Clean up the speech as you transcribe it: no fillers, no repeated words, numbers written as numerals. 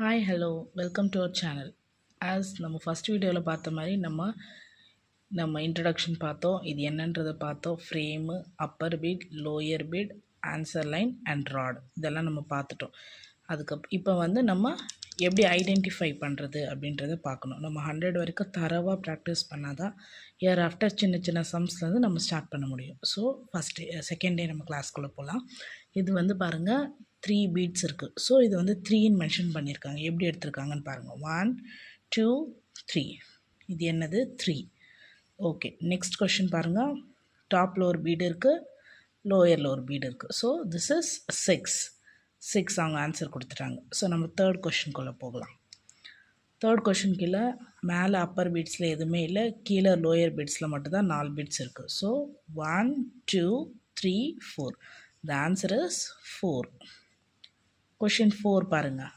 Hi hello welcome to our channel. As நம்ம first வீடியோவில் பார்த்த மாதிரி நம்ம இன்ட்ரடக்ஷன் பார்த்தோம். இது என்னன்றதை பார்த்தோம். Frame, upper beat, lower beat, answer line and rod இதெல்லாம் நம்ம பார்த்துட்டோம். இப்போ நம்ம எப்படி ஐடென்டிஃபை பண்ணுறது அப்படின்றத பார்க்கணும். நம்ம 100 வரைக்கும் தரவாக ப்ராக்டிஸ் பண்ணால் தான் இயர் ஆஃப்டர் சின்ன சின்ன சம்ஸ்லேருந்து நம்ம ஸ்டார்ட் பண்ண முடியும். ஸோ செகண்ட் டே நம்ம கிளாஸ்க்குள்ளே போகலாம். இது பாருங்கள் 3 பீட்ஸ் இருக்குது. ஸோ இது 3ன்னு மென்ஷன் பண்ணியிருக்காங்க. எப்படி எடுத்திருக்காங்கன்னு பாருங்கள். 1 2 3. இது என்னது 3. ஓகே, நெக்ஸ்ட் கொஷின் பாருங்கள். டாப் லோவர் பீடு இருக்குது, லோவர் பீடு இருக்குது. ஸோ திஸ் இஸ் 6 அவங்க ஆன்சர் கொடுத்துட்டாங்க. ஸோ நம்ம தேர்ட் கொஷின்குள்ளே போகலாம். தேர்ட் கொஷின் கீழே மேலே அப்பர் பீட்ஸில் எதுவுமே இல்லை, கீழே லோயர் பீட்ஸில் மட்டும்தான் 4 பீட்ஸ் இருக்குது. So 1 2 3 4. The answer is 4. Question 4 பாருங்கள்.